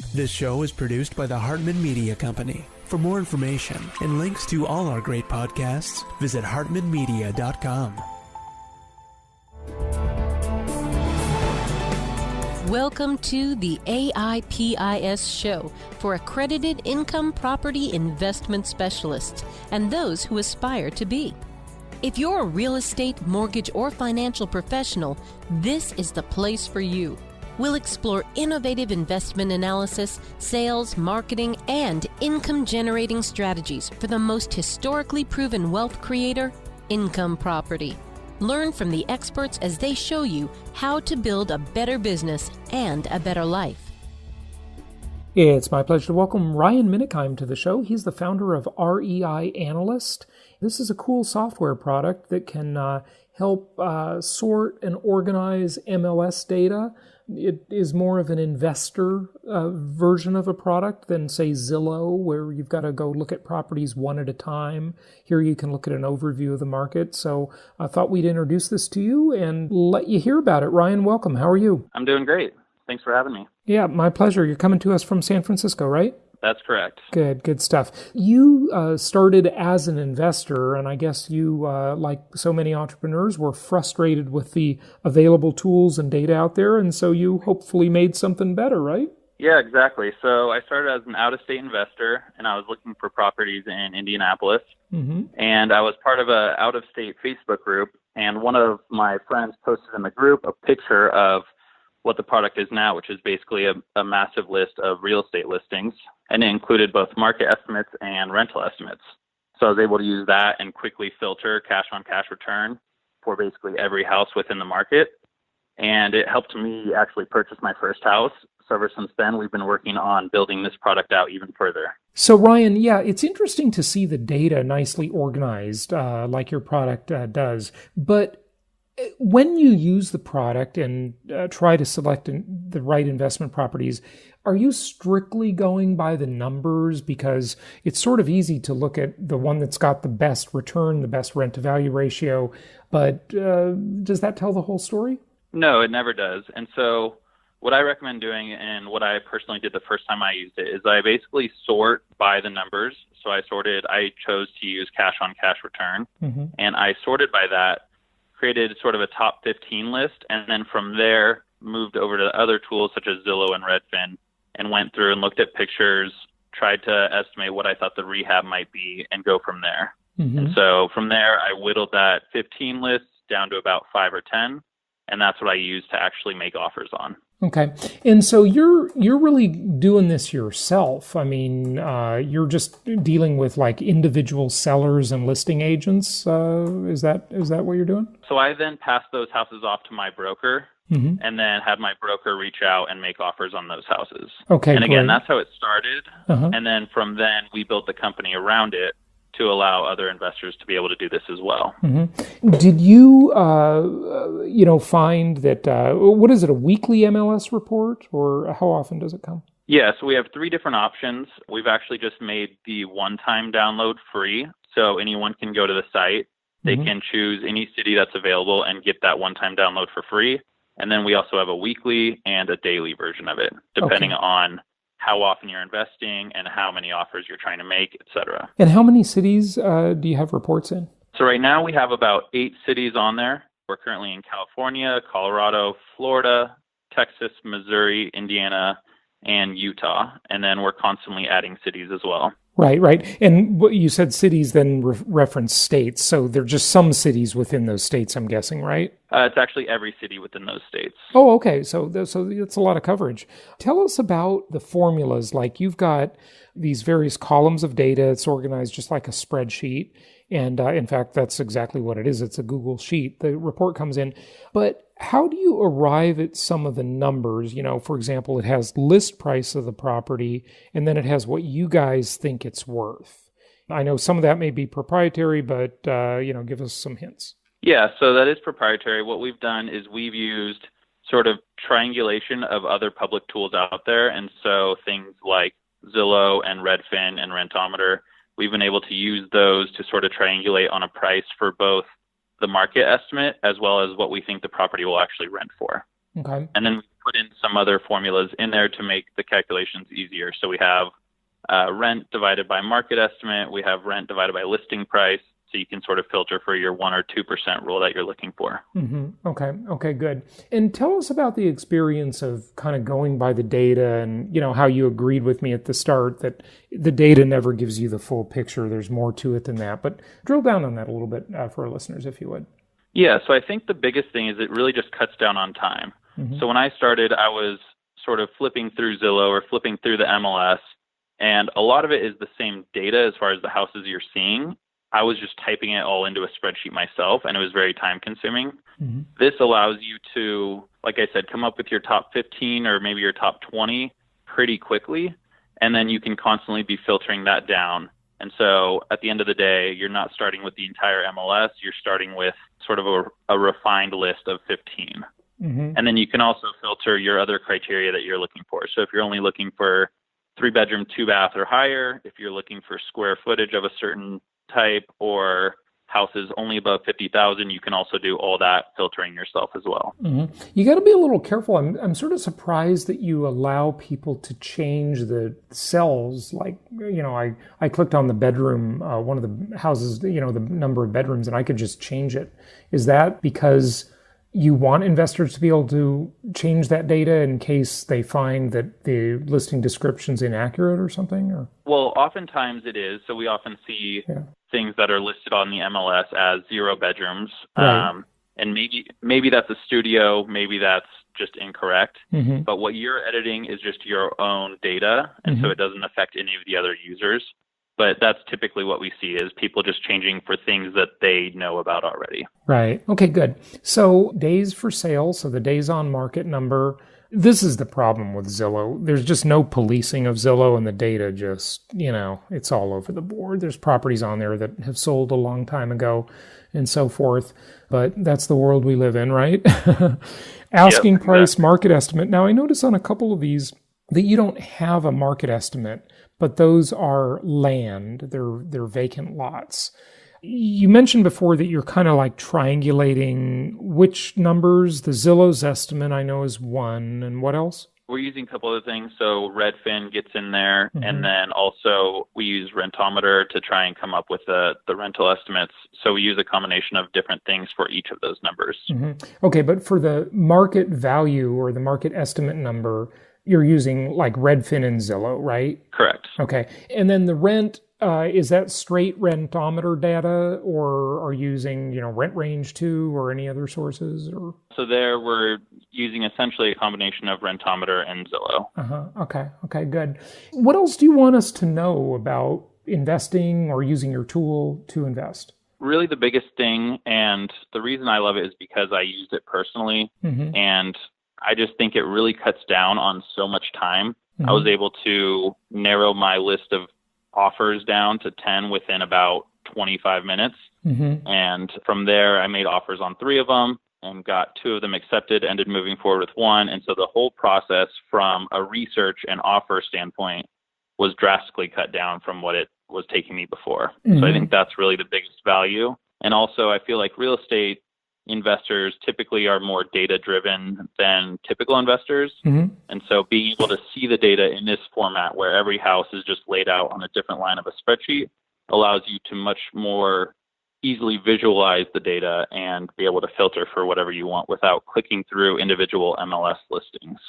This show is produced by the Hartman Media Company. For more information and links to all our great podcasts, visit hartmanmedia.com. Welcome to the AIPIS show for accredited income property investment specialists and those who aspire to be. If you're a real estate, mortgage, or financial professional, this is the place for you. We'll explore innovative investment analysis, sales, marketing, and income-generating strategies for the most historically proven wealth creator, income property. Learn from the experts as they show you how to build a better business and a better life. It's my pleasure to welcome Ryan Minekime to the show. He's the founder of REIanalyst. This is a cool software product that can help sort and organize MLS data. It is more of an investor version of a product than, say, Zillow, where you've got to go look at properties one at a time. Here you can look at an overview of the market. So I thought we'd introduce this to you and let you hear about it. Ryan, welcome. How are you? I'm doing great. Thanks for having me. Yeah, my pleasure. You're coming to us from San Francisco, right? That's correct. Good stuff. You started as an investor, and I guess you, like so many entrepreneurs, were frustrated with the available tools and data out there, and so you hopefully made something better, right? Yeah, exactly. So I started as an out-of-state investor, and I was looking for properties in Indianapolis, and I was part of an out-of-state Facebook group, and one of my friends posted in the group a picture of what the product is now, which is basically a massive list of real estate listings, and it included both market estimates and rental estimates. So I was able to use that and quickly filter cash-on-cash return for basically every house within the market, and it helped me actually purchase my first house. So ever since then, we've been working on building this product out even further. So Ryan, yeah, it's interesting to see the data nicely organized like your product does, but when you use the product and try to select the right investment properties, are you strictly going by the numbers? Because it's sort of easy to look at the one that's got the best return, the best rent-to-value ratio, but does that tell the whole story? No, it never does. And so what I recommend doing, and what I personally did the first time I used it, is I basically sort by the numbers. So I chose to use cash-on-cash return, and I sorted by that, created sort of a top 15 list, and then from there moved over to other tools such as Zillow and Redfin, and went through and looked at pictures, tried to estimate what I thought the rehab might be, and go from there. And so from there, I whittled that 15 list down to about 5 or 10, and that's what I used to actually make offers on. Okay. And so you're really doing this yourself. I mean, you're just dealing with like individual sellers and listing agents. Is that what you're doing? So I then passed those houses off to my broker, and then had my broker reach out and make offers on those houses. Okay. And again, that's how it started. And then from then we built the company around it to allow other investors to be able to do this as well. Did you, find that, what is it, a weekly MLS report, or how often does it come? Yeah, so we have 3 different options. We've actually just made the one-time download free, so anyone can go to the site. They can choose any city that's available and get that one-time download for free. And then we also have a weekly and a daily version of it, depending on how often you're investing and how many offers you're trying to make, et cetera. And how many cities do you have reports in? So right now we have about 8 cities on there. We're currently in California, Colorado, Florida, Texas, Missouri, Indiana, and Utah. And then we're constantly adding cities as well. Right. And what you said cities then reference states. So they're just some cities within those states, I'm guessing, right? It's actually every city within those states. Oh, okay. So that's a lot of coverage. Tell us about the formulas. Like you've got these various columns of data. It's organized just like a spreadsheet. And in fact, that's exactly what it is. It's a Google sheet. The report comes in. But how do you arrive at some of the numbers? You know, for example, it has list price of the property, and then it has what you guys think it's worth. I know some of that may be proprietary, but, give us some hints. Yeah, so that is proprietary. What we've done is we've used sort of triangulation of other public tools out there. And so things like Zillow and Redfin and Rentometer, we've been able to use those to sort of triangulate on a price for both the market estimate as well as what we think the property will actually rent for. Okay. And then we put in some other formulas in there to make the calculations easier. So we have rent divided by market estimate. We have rent divided by listing price. So you can sort of filter for your 1 or 2% rule that you're looking for. Okay, good. And tell us about the experience of kind of going by the data and, how you agreed with me at the start that the data never gives you the full picture. There's more to it than that. But drill down on that a little bit for our listeners, if you would. Yeah, so I think the biggest thing is it really just cuts down on time. So when I started, I was sort of flipping through Zillow or flipping through the MLS, and a lot of it is the same data as far as the houses you're seeing. I was just typing it all into a spreadsheet myself, and it was very time consuming. This allows you to, like I said, come up with your top 15 or maybe your top 20 pretty quickly, and then you can constantly be filtering that down. And so at the end of the day, you're not starting with the entire MLS, you're starting with sort of a refined list of 15. And then you can also filter your other criteria that you're looking for. So if you're only looking for 3-bedroom, 2-bath or higher, if you're looking for square footage of a certain type or houses only above 50,000, you can also do all that filtering yourself as well. You got to be a little careful. I'm sort of surprised that you allow people to change the cells. Like, I clicked on the bedroom, one of the houses, the number of bedrooms, and I could just change it. Is that because you want investors to be able to change that data in case they find that the listing description's inaccurate or something? Or? Well, oftentimes it is. So we often see things that are listed on the MLS as 0 bedrooms. Right. And maybe that's a studio, maybe that's just incorrect. But what you're editing is just your own data, and so it doesn't affect any of the other users. But that's typically what we see is people just changing for things that they know about already. Right. Okay, good. So days for sale, so the days on market number. This is the problem with Zillow. There's just no policing of Zillow, and the data just, it's all over the board. There's properties on there that have sold a long time ago and so forth. But that's the world we live in, right? Asking price, exactly. Market estimate. Now, I notice on a couple of these that you don't have a market estimate, but those are land. They're vacant lots. You mentioned before that you're kind of like triangulating which numbers. The Zillow's estimate I know is one, and what else? We're using a couple of things. So Redfin gets in there, and then also we use Rentometer to try and come up with the rental estimates. So we use a combination of different things for each of those numbers. Okay, but for the market value or the market estimate number, you're using like Redfin and Zillow, right? Correct. Okay. And then the rent, is that straight Rentometer data, or are you using, Rent Range 2 or any other sources? Or? So there we're using essentially a combination of Rentometer and Zillow. Okay, good. What else do you want us to know about investing or using your tool to invest? Really the biggest thing, and the reason I love it is because I used it personally, and I just think it really cuts down on so much time. I was able to narrow my list of offers down to 10 within about 25 minutes. And from there, I made offers on 3 of them and got 2 of them accepted, ended moving forward with 1. And so the whole process from a research and offer standpoint was drastically cut down from what it was taking me before. So I think that's really the biggest value. And also I feel like real estate investors typically are more data-driven than typical investors. And so being able to see the data in this format where every house is just laid out on a different line of a spreadsheet allows you to much more easily visualize the data and be able to filter for whatever you want without clicking through individual MLS listings.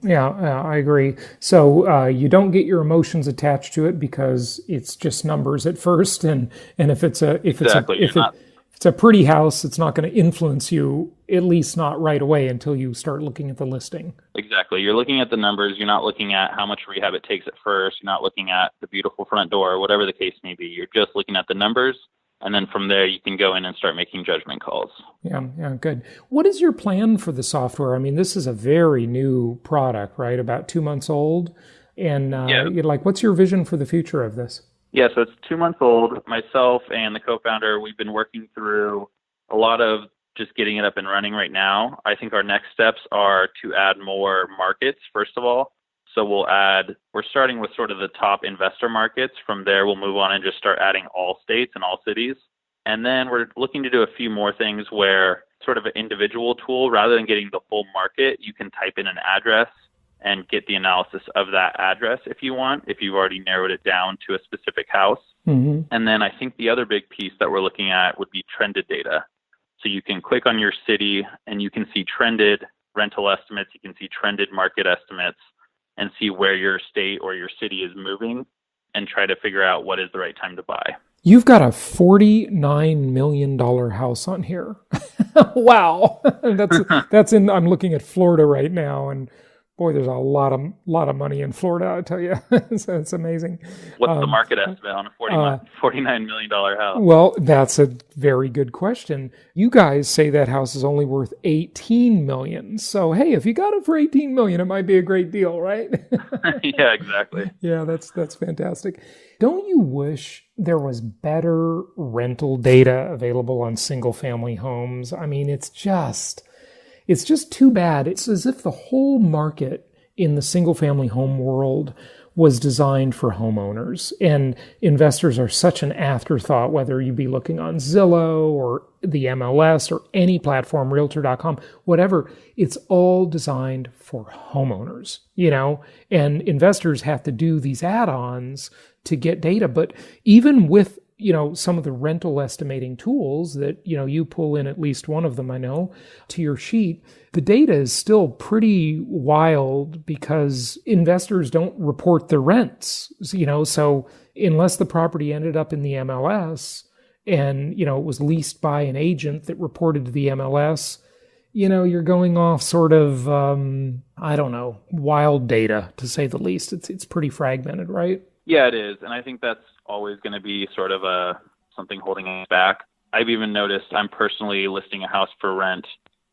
Yeah, I agree. So you don't get your emotions attached to it because it's just numbers at first, and if it's a pretty house, it's not going to influence you, at least not right away until you start looking at the listing. Exactly. You're looking at the numbers. You're not looking at how much rehab it takes at first. You're not looking at the beautiful front door, whatever the case may be. You're just looking at the numbers. And then from there, you can go in and start making judgment calls. Yeah, good. What is your plan for the software? I mean, this is a very new product, right? About 2 months old. And what's your vision for the future of this? Yeah, so it's 2 months old. Myself and the co-founder, we've been working through a lot of just getting it up and running right now. I think our next steps are to add more markets, first of all. So we're starting with sort of the top investor markets. From there, we'll move on and just start adding all states and all cities. And then we're looking to do a few more things where sort of an individual tool. Rather than getting the full market, you can type in an address and get the analysis of that address if you want, if you've already narrowed it down to a specific house. Mm-hmm. And then I think the other big piece that we're looking at would be trended data. So you can click on your city and you can see trended rental estimates, you can see trended market estimates, and see where your state or your city is moving and try to figure out what is the right time to buy. You've got a $49 million house on here. Wow. That's in, I'm looking at Florida right now, and boy, there's a lot of money in Florida, I tell you. So it's amazing. What's the market estimate on a $49 million house? Well, that's a very good question. You guys say that house is only worth $18 million. So, hey, if you got it for $18 million, it might be a great deal, right? Yeah, exactly. Yeah, that's fantastic. Don't you wish there was better rental data available on single-family homes? I mean, it's just too bad. It's as if the whole market in the single-family home world was designed for homeowners, and investors are such an afterthought, whether you be looking on Zillow or the MLS or any platform, Realtor.com, whatever. It's all designed for homeowners, and investors have to do these add-ons to get data. But even with some of the rental estimating tools that, you pull in at least one of them, I know, to your sheet, the data is still pretty wild because investors don't report the rents, so unless the property ended up in the MLS and, it was leased by an agent that reported to the MLS, you're going off sort of, wild data, to say the least. It's pretty fragmented, right? Yeah, it is. And I think that's always going to be sort of something holding us back. I've even noticed I'm personally listing a house for rent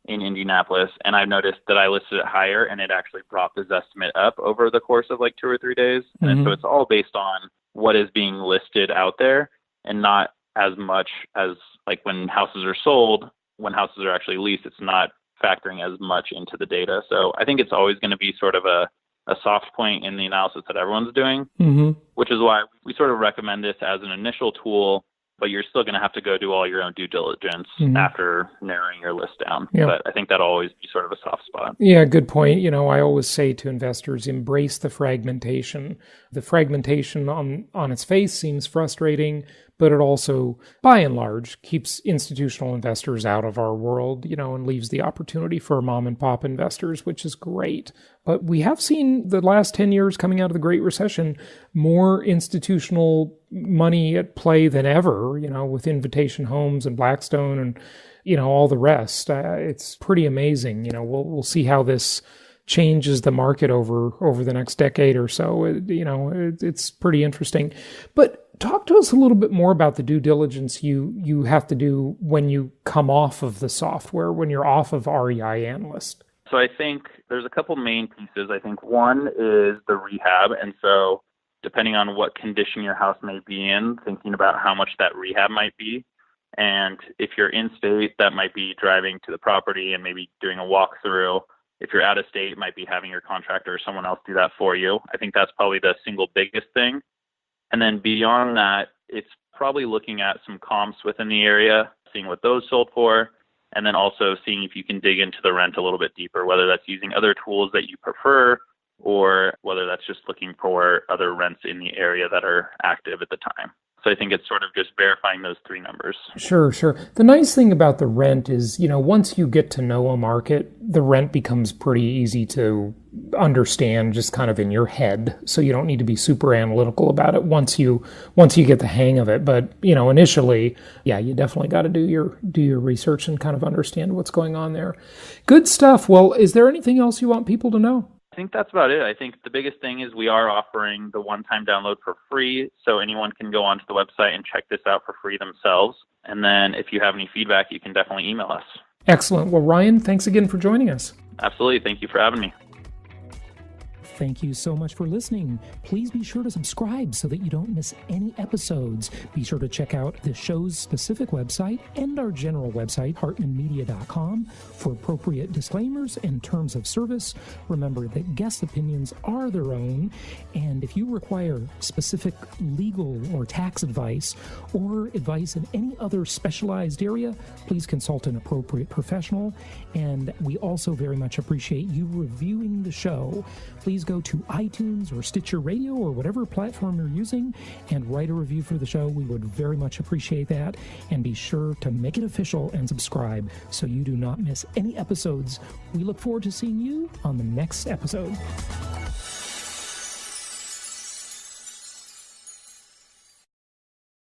in Indianapolis, and I've noticed that I listed it higher and it actually brought this estimate up over the course of like 2 or 3 days. Mm-hmm. And so it's all based on what is being listed out there and not as much as like when houses are sold, when houses are actually leased, it's not factoring as much into the data. So I think it's always going to be sort of a soft point in the analysis that everyone's doing, mm-hmm. which is why we sort of recommend this as an initial tool, but you're still going to have to go do all your own due diligence mm-hmm. after narrowing your list down. Yep. But I think that'll always be sort of a soft spot. Yeah, good point. I always say to investors, embrace the fragmentation. The fragmentation on its face seems frustrating, but it also, by and large, keeps institutional investors out of our world, and leaves the opportunity for mom and pop investors, which is great. But we have seen the last 10 years coming out of the Great Recession, more institutional money at play than ever, with Invitation Homes and Blackstone and, all the rest. It's pretty amazing. We'll see how this changes the market over the next decade or so. It's pretty interesting. But talk to us a little bit more about the due diligence you have to do when you come off of the software, when you're off of REIanalyst. So I think there's a couple main pieces. I think one is the rehab. And so depending on what condition your house may be in, thinking about how much that rehab might be. And if you're in state, that might be driving to the property and maybe doing a walkthrough. If you're out of state, it might be having your contractor or someone else do that for you. I think that's probably the single biggest thing. And then beyond that, it's probably looking at some comps within the area, seeing what those sold for, and then also seeing if you can dig into the rent a little bit deeper, whether that's using other tools that you prefer or whether that's just looking for other rents in the area that are active at the time. So I think it's sort of just verifying those 3 numbers. Sure. The nice thing about the rent is, once you get to know a market, the rent becomes pretty easy to understand just kind of in your head. So you don't need to be super analytical about it once you get the hang of it. But, initially, yeah, you definitely got to do your research and kind of understand what's going on there. Good stuff. Well, is there anything else you want people to know? I think that's about it. I think the biggest thing is we are offering the one-time download for free, so anyone can go onto the website and check this out for free themselves. And then if you have any feedback, you can definitely email us. Excellent. Well, Ryan, thanks again for joining us. Absolutely. Thank you for having me. Thank you so much for listening. Please be sure to subscribe so that you don't miss any episodes. Be sure to check out the show's specific website and our general website, hartmanmedia.com, for appropriate disclaimers and terms of service. Remember that guest opinions are their own, and if you require specific legal or tax advice or advice in any other specialized area, please consult an appropriate professional. And we also very much appreciate you reviewing the show. Please go to iTunes or Stitcher Radio or whatever platform you're using and write a review for the show. We would very much appreciate that. And be sure to make it official and subscribe so you do not miss any episodes. We look forward to seeing you on the next episode.